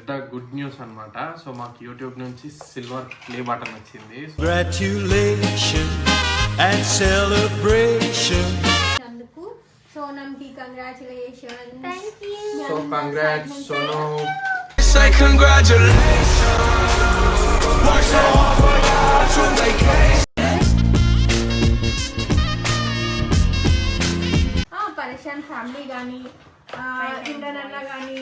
పెద్ద good news అన్నమాట. So మాకు యూట్యూబ్ నుంచి సిల్వర్ ప్లే బటన్ వచ్చింది. Congratulations and celebration. అందుకు సోనంకి congratulations. Thank you. So congrats Sonu. Say congratulations. Work so hard for your true vacation. పరేషాన్ ఫ్యామిలీ కానీ ఇండియన్ అన్న కానీ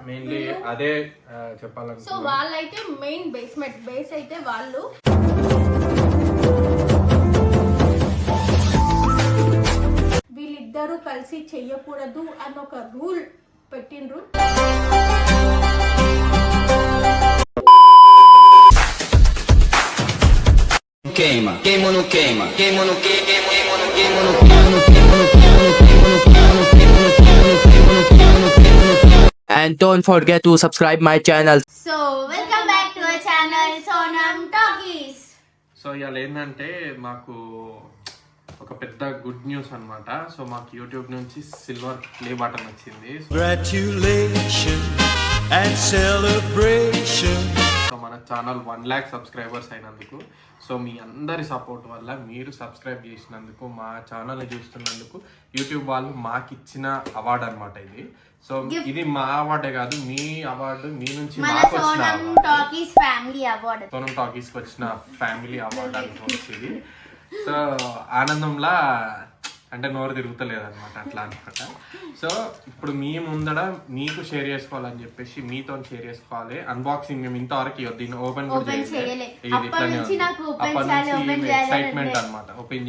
మెయిన్లీ అదే సో చెప్పాలనుకుంటున్నాను. వాళ్ళైతే మెయిన్ బేస్ అయితే వాళ్ళు వీళ్ళిద్దరూ కలిసి చెయ్యకూడదు అని ఒక రూల్ పెట్టిండ్రు. Queima, queima no queima, queima no queima, queima no queima no queima no queima no queima no queima no queima no queima no queima no queima no queima no queima no queima. And don't forget to subscribe my channel. So welcome back to our channel Sonam talkies. So ఇవాళ ఏంటంటే మాకు ఒక పెద్ద good news అన్నమాట. So మాకు YouTube నుంచి silver play button వచ్చింది. Congratulations and celebration. So మన ఛానల్ 1 lakh సబ్స్క్రైబర్స్ అయినందుకు, సో మీ అందరి సపోర్ట్ వల్ల, మీరు సబ్స్క్రైబ్ చేసినందుకు, మా ఛానల్ చూస్తున్నందుకు యూట్యూబ్ వాళ్ళు మాకు ఇచ్చిన అవార్డు అనమాట ఇది. సో ఇది మా అవార్డే కాదు, మీ అవార్డు, మీ నుంచి మన మాకు వచ్చిన Sonam award. Talkies family award. Sonam టాకీస్కి వచ్చిన ఫ్యామిలీ అవార్డు అనుకోవచ్చు ఇది. సో ఆనందంలా అంటే నోరు తిరుగుతలేదు అనమాట, అట్లా అనమాట. సో ఇప్పుడు మీ ముందర మీకు షేర్ చేసుకోవాలని చెప్పేసి మీతో షేర్ చేసుకోవాలి. అన్బాక్సింగ్ మేము ఇంతవరకు దీన్ని ఓపెన్ కూడా చేయలేదు. ఇది ఇట్లానే ఉంది. అప్పటి నుంచి ఎక్సైట్మెంట్ అనమాట, ఓపెన్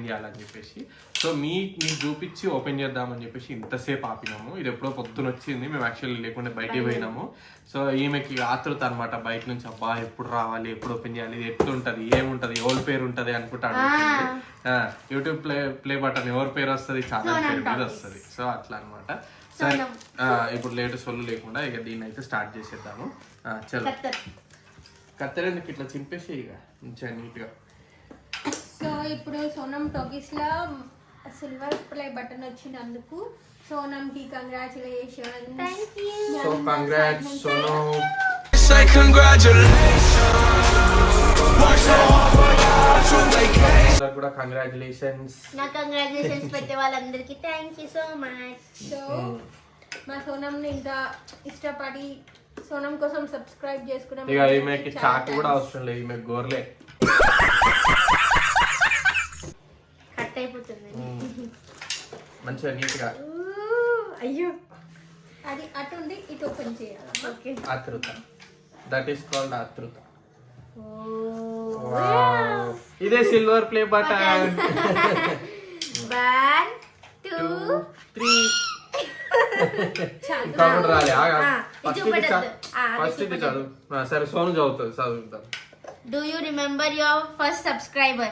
చేయాలని చెప్పేసి. సో మీకు చూపించి ఓపెన్ చేద్దామని చెప్పేసి ఇంతసేపు ఆపినాము. ఇది ఎప్పుడో పొద్దున వచ్చింది, మేము యాక్చువల్లీ లేకుండా బయటికి పోయినాము. సో ఈమెకి ఆతృత అనమాట బయట నుంచి, అబ్బా ఎప్పుడు రావాలి, ఎప్పుడు ఓపెన్ చేయాలి, ఇది ఎట్లుంటది, ఏముంటది, ఎవరి పేరు ఉంటది అనుకుంటా అడుగుతుంది. యూట్యూబ్ ప్లే బటన్ ఎవరి పేరు వస్తుంది, ఛానల్ పేరు మీద వస్తుంది. సో అట్లా అనమాట. సరే ఇప్పుడు లేటు సొల్లు లేకుండా ఇక దీన్ని అయితే స్టార్ట్ చేసేద్దాము. చలో కత్తెరెందుకు ఇట్లా చింపేసి ఇక మంచిగా నీట్గా. సో ఇప్పుడు సోనం టాకీస్ లో సిల్వర్ ప్లే బటన్ వచ్చినందుకు సోనంకి congratulations. Thank you. So congrats Sonu. Say congratulations. Work so hard for your true vacation. కూడా కంగ్రాచులేషన్స్. నా కంగ్రాచులేషన్స్ పెట్టే వాళ్ళందరికీ thank you so much. So మా సోనంని ఇంత ఇష్టపడి సోనం కోసం సబ్స్క్రైబ్ చేసుకున్నాం. ఇక ఈమెకి చాకు కూడా అవసరం లేదు, ఈమె గోర్లే కట్ అయిపోతుంది. మంచిగా నీట్గా. అయ్యో అది అటుండి ఇటు ఓపెన్ చేయాలి. ఓకే ఆతృత, దట్ ఈస్ కాల్డ్ ఆతృత. ఇదే సిల్వర్ ప్లే బటన్. 1 2 3 కౌంట్ రాలే. ఫస్ట్ ఇది చదువు. సరే సోను చదువుతాం. Do you remember your first subscriber?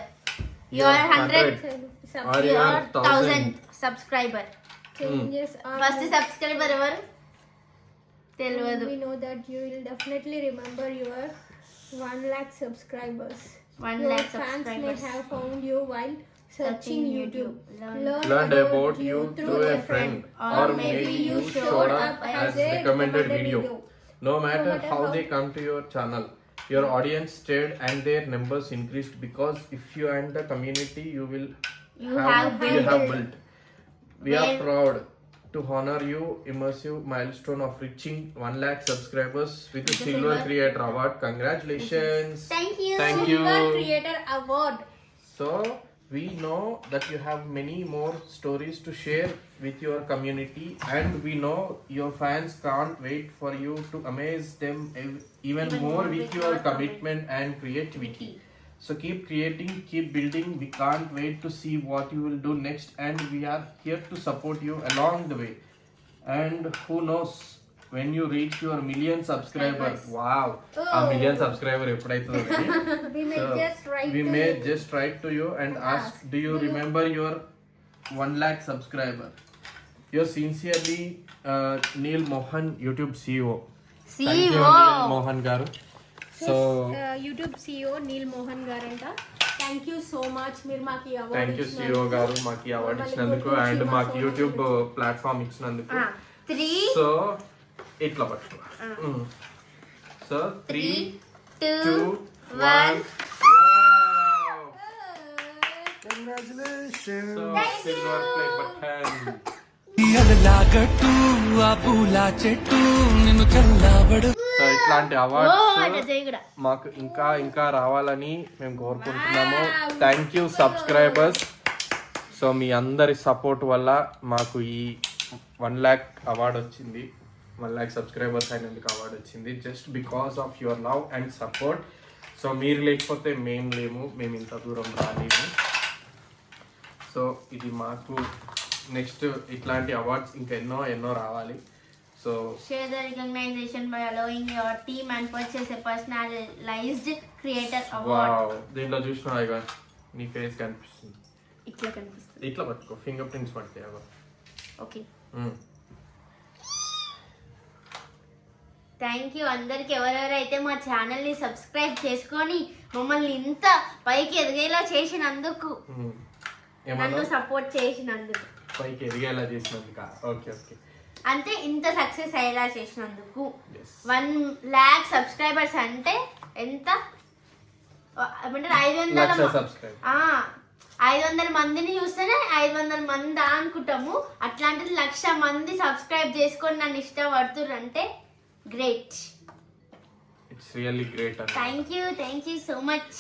Your 100 or your 1000 subscriber. changes are First subscriber ఎవరు తెలియదు. we know that you will definitely remember your 1 lakh subscribers. 1 Your lakh fans may subscribers. have found you while searching YouTube. learned about you through a friend, or maybe you showed up as recommended video. No matter how they come to your channel, your audience stayed and their numbers increased because if you and the community you have built. We are proud to honor you immersive milestone of reaching 1 lakh subscribers with the Silver Creator Award. Congratulations. Thank you. Thank you. Silver Creator Award. So we know that you have many more stories to share with your community, and we know your fans can't wait for you to amaze them even more with your commitment and creativity. So keep creating, keep building. We can't wait to see what you will do next, and we are here to support you along the way. And who knows, when you reach your million subscribers, wow, a million subscriber ఎప్పుడైతుందో We may just write we to may you. just write to you and ask, do you remember your 1 lakh subscriber? Yours sincerely, Neil Mohan, YouTube CEO. Thank you, Neil Mohan garu. So YouTube CEO Neil Mohan గారంట. Thank you so much, మీరు మాకు ఈ award thank you CEO గారు మాకు ఈ award ఇచ్చినందుకు and మాకు YouTube platform ఇచ్చినందుకు. 3 సో ఇట్లా పట్టు. So 3, 2, 2, 1. 1. Congratulations. So silver play button. అలలాగట్టు ఆ పూల చెట్టు నిన్ను చల్లబడు. సో ఇట్లాంటి ఓ అవార్డ్స్ అట్లా చేయకూడదు. మాకు ఇంకా రావాలని మేము కోరుకుంటున్నాము. Thank you subscribers. సో మీ అందరి సపోర్ట్ వల్ల మాకు ఈ 1 lakh అవార్డు వచ్చింది. 1 lakh సబ్స్క్రైబర్స్ అయినందుకు అవార్డు వచ్చింది. Just because of your love and support. So మీరు లేకపోతే మేము లేము, మేము ఇంత దూరం రాలేము. సో ఇది మాకు నెక్స్ట్ ఇట్లాంటి అవార్డ్స్ ఇంకా ఎన్నో రావాలి. So Share the recognition by allowing your team and purchase a personalized creator award. Wow, దీంట్లో చూసినా ఇక నీ ఫేస్ కనిపిస్తుంది. ఇట్లా కనిపిస్తుంది. ఇట్లా పట్టుకో, ఫింగర్ ప్రింట్స్ పడతాయి అవ. ఓకే, థ్యాంక్ యూ అందరికి ఎవరెవరైతే మా ఛానల్ని సబ్స్క్రైబ్ చేసుకొని మమ్మల్ని ఇంత పైకి ఎదిగేలా చేసినందుకు, నన్ను సపోర్ట్ చేసినందుకు, పైకి ఎదిగేలా చేసినందుక. ఓకే, అంటే ఇంత సక్సెస్ అయ్యేలా చేసినందుకు. Yes. 1 lakh సబ్స్క్రైబర్స్ అంటే ఎంత? ఏమంటారు 500 సబ్స్క్రైబ్. 500 మందిని చూస్తేనే 500 మంది అనుకుంటాము. అట్లాంటిది 1,00,000 మంది సబ్స్క్రైబ్ చేసుకొని నన్ను ఇష్టపడుతుర్రు అంటే great. It's really great. Thank you so much.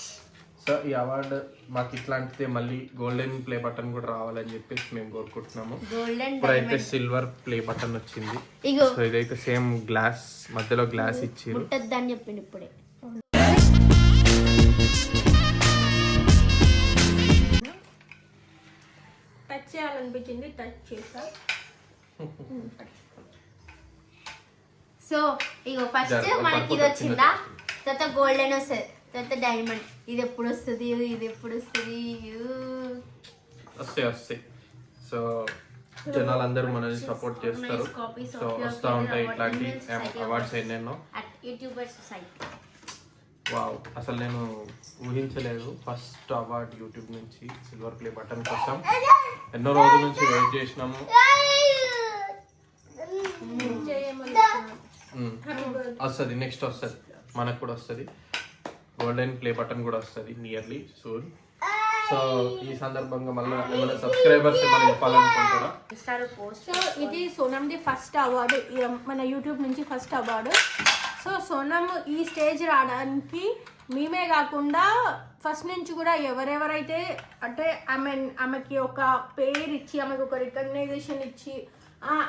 So ఈ అవార్డు మాకు ఇట్లాంటిదే మళ్ళీ గోల్డెన్ ప్లే బటన్ కూడా రావాలని చెప్పేసి మేము కోరుకుంటున్నాము. గోల్డెన్ ఇప్పుడైతే సిల్వర్ ప్లే బటన్ వచ్చింది. ఇగో సో ఇదైతే సేమ్ గ్లాస్, మధ్యలో గ్లాస్ ఇచ్చారు. ముట్టద్దని చెప్పింది ఇప్పుడే. టచ్ చేయాలనిపించింది, టచ్ చేసా. సో ఇగో ఫస్ట్ మనకి ఇది వచ్చిందా, తర్వాత గోల్డెన్ వస్తుంది, తర్వాత డైమండ్. ఇది ఎప్పుడు వస్తుంది, వస్తాయి. సో జనాలందరూ మనల్ని సపోర్ట్ చేస్తారు. సో వస్తూ ఉంటాయి ఇట్లాంటి అవార్డ్స్ ఎన్నెన్నో. YouTuber society. వావ్, అసలు నేను ఊహించలేదు. ఫస్ట్ అవార్డ్ యూట్యూబ్ నుంచి సిల్వర్ ప్లే బటన్ కోసం ఎన్నో రోజుల నుంచి వెయిట్ చేసినాము. వస్తుంది, నెక్స్ట్ వస్తుంది, మనకు కూడా వస్తుంది. గోల్డెన్ ప్లే బటన్ కూడా వస్తుంది నియర్లీ సూన్. సో ఈ సందర్భంగా మళ్ళీ ఏమైనా సబ్స్క్రైబర్స్ ఏమైనా చెప్పాలనుకుంటారా? సో ఇది సోనంది ఫస్ట్ అవార్డు, మన యూట్యూబ్ నుంచి ఫస్ట్ అవార్డు. సో సోనం ఈ స్టేజ్ రావడానికి మేమే కాకుండా ఫస్ట్ నుంచి కూడా ఎవరెవరైతే అంటే ఆమెకి ఒక పేరు ఇచ్చి, ఆమెకు ఒక రికగ్నైజేషన్ ఇచ్చి,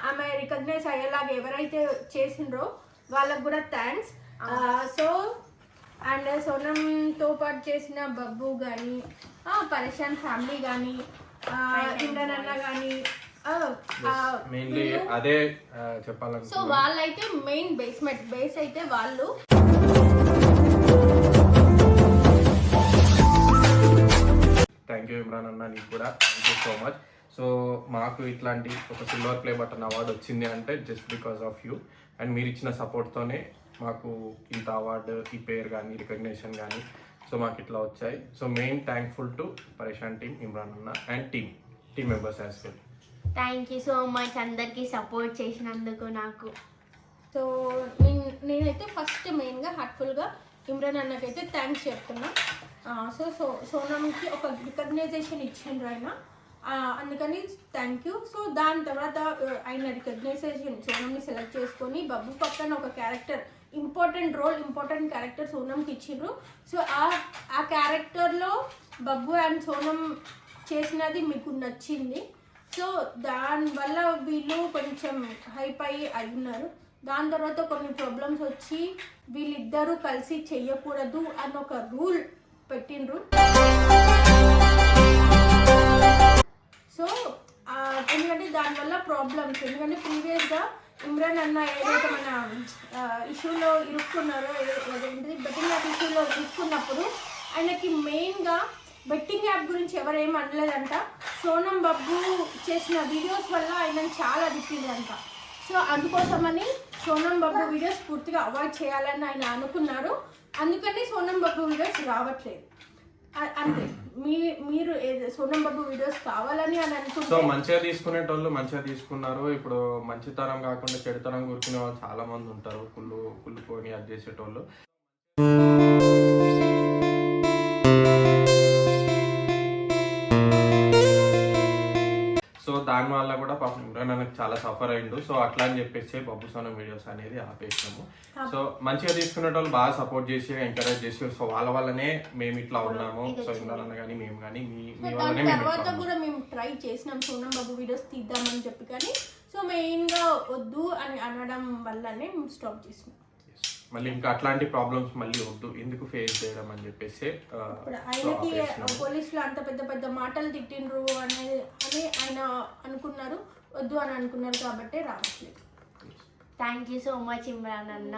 ఆమె రికగ్నైజ్ అయ్యేలాగా ఎవరైతే చేసిండ్రో వాళ్ళకు కూడా థ్యాంక్స్. సో అండ్ సోనంతో పాటు చేసిన బబ్బు కానీ, పరేషాన్ ఫ్యామిలీ కానీ, ఇమ్రాన్ అన్న కానీ, మెయిన్లీ అదే చెప్పాలని. సో వాళ్ళైతే మెయిన్ బేస్ అయితే వాళ్ళు. థ్యాంక్ యూ ఇమ్రాన్ అన్న, నీకు కూడా thank you so much. So మాకు ఇట్లాంటి ఒక సిల్వర్ ప్లే బటన్ అవార్డు వచ్చింది అంటే just because of you and మీరు ఇచ్చిన సపోర్ట్తోనే మాకు ఇంత అవార్డు, ఈ పేరు కానీ, రికగ్నేషన్ కానీ సో మాకు ఇట్లా వచ్చాయి. సో మెయిన్ థ్యాంక్ఫుల్ టు పరేషాన్ టీమ్, ఇమ్రాన్ అన్న and team members as well. Thank you so much అందరికి సపోర్ట్ చేసినందుకు నాకు. సో నేనైతే ఫస్ట్ మెయిన్గా హార్ట్ఫుల్గా ఇమ్రాన్ అన్నకైతే థ్యాంక్స్ చెప్తున్నా. సోనంకి ఒక రికగ్నైజేషన్ ఇచ్చిండ్రు ఆయన, అందుకని థ్యాంక్ యూ. సో దాని తర్వాత ఆయన రికగ్నైజేషన్ సోనంని సెలెక్ట్ చేసుకొని బబ్బు పక్కన ఒక క్యారెక్టర్, ఇంపార్టెంట్ క్యారెక్టర్ సోనంకి ఇచ్చిండ్రు. సో ఆ క్యారెక్టర్లో బబ్బు అండ్ సోనం చేసినది మీకు నచ్చింది. సో దానివల్ల వీళ్ళు కొంచెం హైప్ అయి ఉన్నారు. దాని తర్వాత కొన్ని ప్రాబ్లమ్స్ వచ్చి వీళ్ళిద్దరూ కలిసి చెయ్యకూడదు అని ఒక రూల్ పెట్టిండ్రు. సో ఎందుకంటే దానివల్ల ప్రాబ్లమ్స్, ఎందుకంటే ప్రీవియస్గా ఇమ్రాన్ అన్న ఏదైతే మన ఇష్యూలో ఇరుక్కున్నారో, ఏదంటే బెట్టింగ్ యాప్ ఇష్యూలో ఇరుక్కున్నప్పుడు ఆయనకి మెయిన్గా బెట్టింగ్ యాప్ గురించి ఎవరేం అనలేదంట. సోనం బబ్బు చేసిన వీడియోస్ వల్ల ఆయన చాలా తిట్టిందంట. సో అందుకోసమని సోనం బబ్బు వీడియోస్ పూర్తిగా అవాయిడ్ చేయాలని ఆయన అనుకున్నారు. అందుకని సోనం బబ్బు వీడియోస్ రావట్లేదు. అంతే మీరు సోనం బాబు వీడియోస్ కావాలని అని సో అనుకుంటే మంచిగా తీసుకునేటోళ్ళు మంచిగా తీసుకున్నారు. ఇప్పుడు మంచితనం కాకుండా చెడుతనం కూరుకునే వాళ్ళు చాలా మంది ఉంటారు, కుళ్ళుకొని అది చేసేటోళ్ళు. సో దానివల్ల కూడా పాపం ఇమ్రాన్ నాకు చాలా సఫర్ అయిండు. సో అట్లా అని చెప్పేసి బబ్బు సోనం వీడియోస్ అనేది ఆపేసాము. సో మంచిగా తీసుకునేటోళ్ళు బాగా సపోర్ట్ చేసి ఎంకరేజ్ చేసి, సో వాళ్ళ వల్లనే మేము ఇట్లా ఉన్నాము. సో ఇమ్రాన్ అన్న కానీ మేము కానీ మీ వల్లనే మేము తర్వాత కూడా మేము ట్రై చేసినాం సోనం బాబు వీడియోస్ తీద్దామని చెప్పి, కానీ సో మెయిన్గా వద్దు అని అనడం వల్లనే మేము స్టాప్ చేసినాం. మళ్ళీ ఇంకా అట్లాంటి ప్రాబ్లమ్స్ మళ్ళీ వద్దు, ఎందుకు ఫేస్ చేయడం అని చెప్పేసి ఇప్పుడు ఆయనకి పోలీసులు అంత పెద్ద పెద్ద మాటలు తిట్టిండ్రు అని ఆయన అనుకున్నారు, వద్దు అని అనుకున్నారు కాబట్టి రావట్లేదు. Thank you so much Imran అన్న.